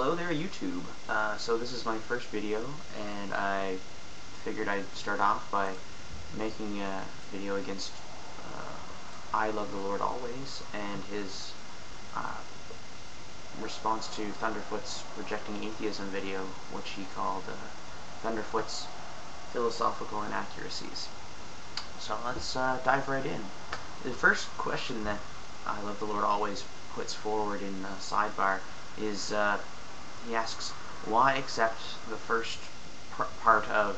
Hello there, YouTube. So this is my first video, and I figured I'd start off by making a video against I Love the Lord Always and his response to Thunderf00t's Rejecting Atheism video, which he called Thunderf00t's Philosophical Inaccuracies. So let's dive right in. The first question that I Love the Lord Always puts forward in the sidebar is he asks, why accept the first part of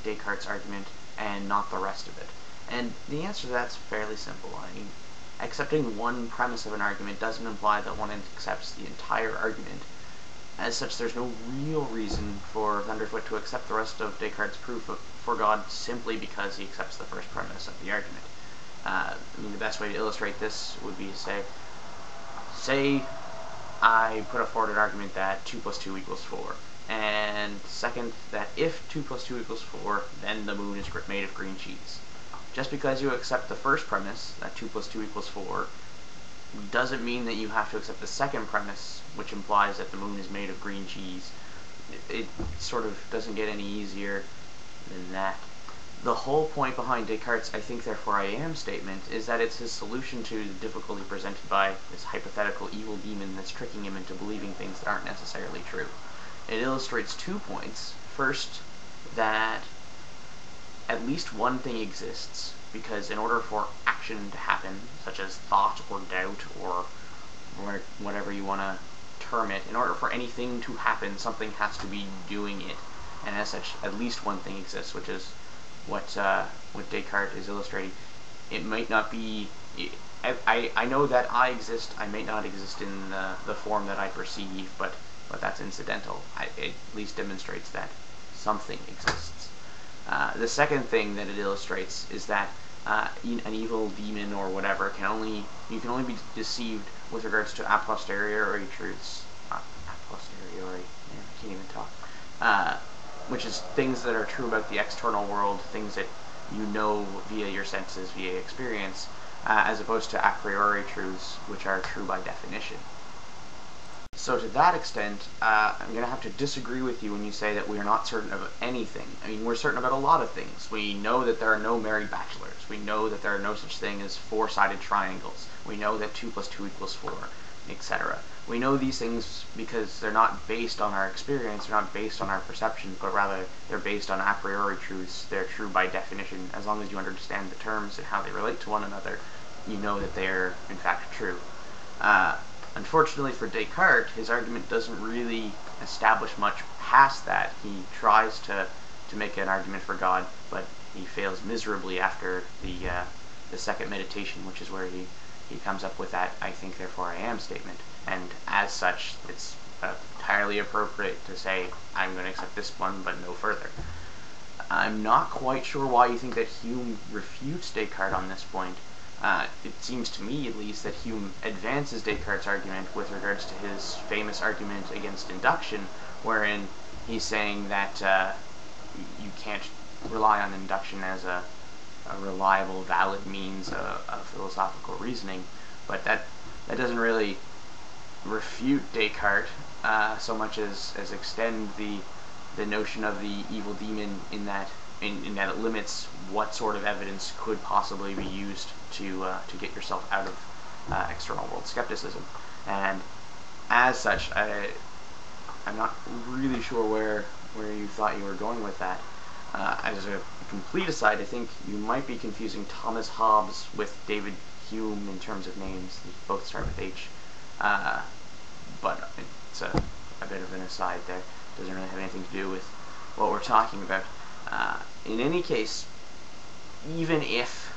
Descartes' argument and not the rest of it? And the answer to that's fairly simple. I mean, accepting one premise of an argument doesn't imply that one accepts the entire argument. As such, there's no real reason for Thunderf00t to accept the rest of Descartes' proof for God simply because he accepts the first premise of the argument. I mean, the best way to illustrate this would be to say I put forward an argument that 2 plus 2 equals 4, and second, that if 2 plus 2 equals 4, then the moon is made of green cheese. Just because you accept the first premise, that 2 plus 2 equals 4, doesn't mean that you have to accept the second premise, which implies that the moon is made of green cheese. It sort of doesn't get any easier than that. The whole point behind Descartes' I think therefore I am statement is that it's his solution to the difficulty presented by this hypothetical evil demon that's tricking him into believing things that aren't necessarily true. It illustrates 2 points. First, that at least one thing exists, because in order for action to happen, such as thought or doubt or whatever you want to term it, in order for anything to happen, something has to be doing it. And as such, at least one thing exists, which is what Descartes is illustrating. It might not be... I know that I exist. I may not exist in the form that I perceive, but that's incidental. It at least demonstrates that something exists. The second thing that it illustrates is that an evil demon or whatever you can only be deceived with regards to a posteriori truths. A posteriori, man, I can't even talk. Which is things that are true about the external world, things that you know via your senses, via experience, as opposed to a priori truths, which are true by definition. So to that extent, I'm going to have to disagree with you when you say that we are not certain of anything. I mean, we're certain about a lot of things. We know that there are no married bachelors. We know that there are no such thing as four-sided triangles. We know that 2 plus 2 equals 4, etc. We know these things because they're not based on our experience, they're not based on our perception, but rather they're based on a priori truths. They're true by definition. As long as you understand the terms and how they relate to one another, you know that they're in fact true. Unfortunately for Descartes, his argument doesn't really establish much past that. He tries to make an argument for God, but he fails miserably after the second meditation, which is where he comes up with that I think therefore I am statement. And as such, it's entirely appropriate to say I'm going to accept this one, but no further. I'm not quite sure why you think that Hume refutes Descartes on this point. It seems to me, at least, that Hume advances Descartes' argument with regards to his famous argument against induction, wherein he's saying that you can't rely on induction as a reliable, valid means of philosophical reasoning, but that doesn't really refute Descartes so much as extend the notion of the evil demon in that it limits what sort of evidence could possibly be used to get yourself out of external world skepticism. And as such, I'm not really sure where you thought you were going with that. As a complete aside, I think you might be confusing Thomas Hobbes with David Hume in terms of names. They both start with H. But it's a bit of an aside there. It doesn't really have anything to do with what we're talking about. In any case, even if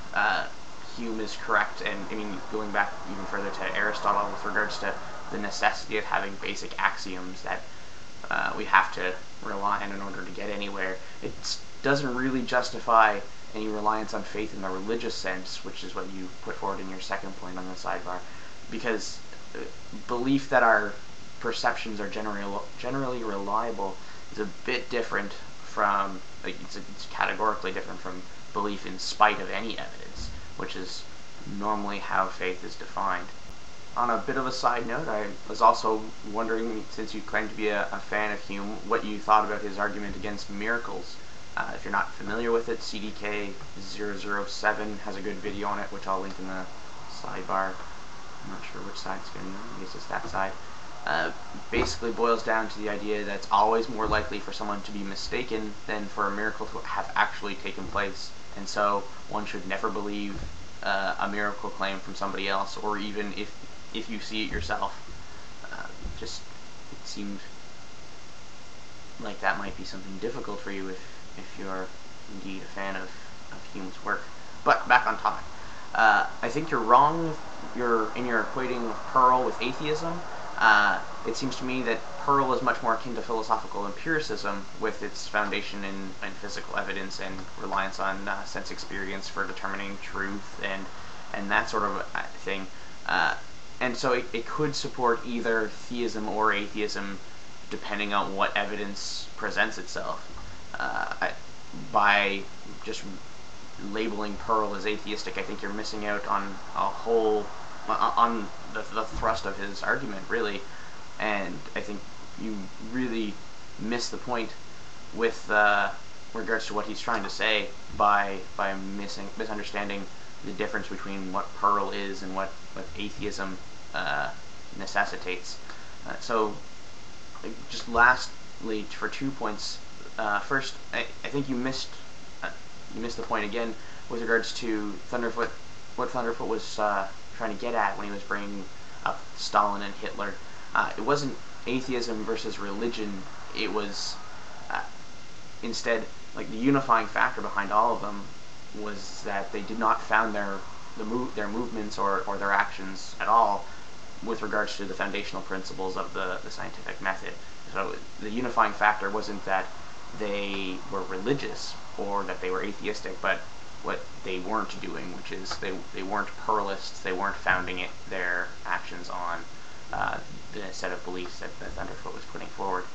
Hume is correct, and I mean, going back even further to Aristotle with regards to the necessity of having basic axioms that we have to rely on in order to get anywhere, it doesn't really justify any reliance on faith in the religious sense, which is what you put forward in your second point on the sidebar, because belief that our perceptions are generally reliable is a bit different from, it's categorically different from belief in spite of any evidence, which is normally how faith is defined. on a bit of a side note, I was also wondering, since you claim to be a fan of Hume, what you thought about his argument against miracles. If you're not familiar with it, CDK007 has a good video on it, which I'll link in the sidebar. I'm not sure which side it's going to be on. I guess it's that side. Basically boils down to the idea that it's always more likely for someone to be mistaken than for a miracle to have actually taken place. And so one should never believe a miracle claim from somebody else, or even if you see it yourself. Just, it seemed like that might be something difficult for you if you're indeed a fan of Hume's work. But back on topic. I think you're wrong in your equating Pearl with atheism. It seems to me that Pearl is much more akin to philosophical empiricism, with its foundation in physical evidence and reliance on sense experience for determining truth and that sort of thing. And so it could support either theism or atheism, depending on what evidence presents itself. By just labeling Pearl as atheistic, I think you're missing out on the thrust of his argument, really. And I think you really miss the point with regards to what he's trying to say by misunderstanding the difference between what Pearl is and what atheism necessitates. So, just lastly, for 2 points. First, I think you missed the point again with regards to Thunderfoot. What Thunderfoot was trying to get at when he was bringing up Stalin and Hitler. It wasn't atheism versus religion. It was instead, like, the unifying factor behind all of them was that they did not found their movements or their actions at all with regards to the foundational principles of the scientific method. So the unifying factor wasn't that they were religious or that they were atheistic, but what they weren't doing, which is they weren't Pearlists. They weren't founding their actions on the set of beliefs that Thunderfoot was putting forward.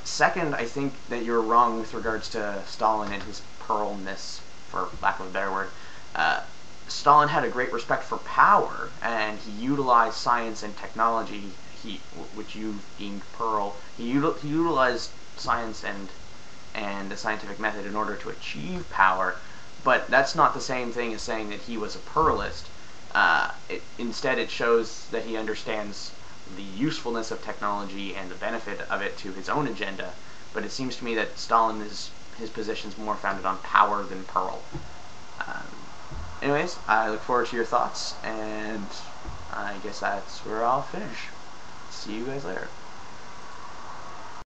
Second, I think that you're wrong with regards to Stalin and his Pearlness, for lack of a better word. Stalin had a great respect for power, and he utilized science and technology, which you deemed Pearl. He utilized science and the scientific method in order to achieve power, but that's not the same thing as saying that he was a Pearlist. Instead, it shows that he understands the usefulness of technology and the benefit of it to his own agenda, but it seems to me that Stalin his position's more founded on power than Pearl. Anyways, I look forward to your thoughts, and I guess that's where I'll finish. See you guys later.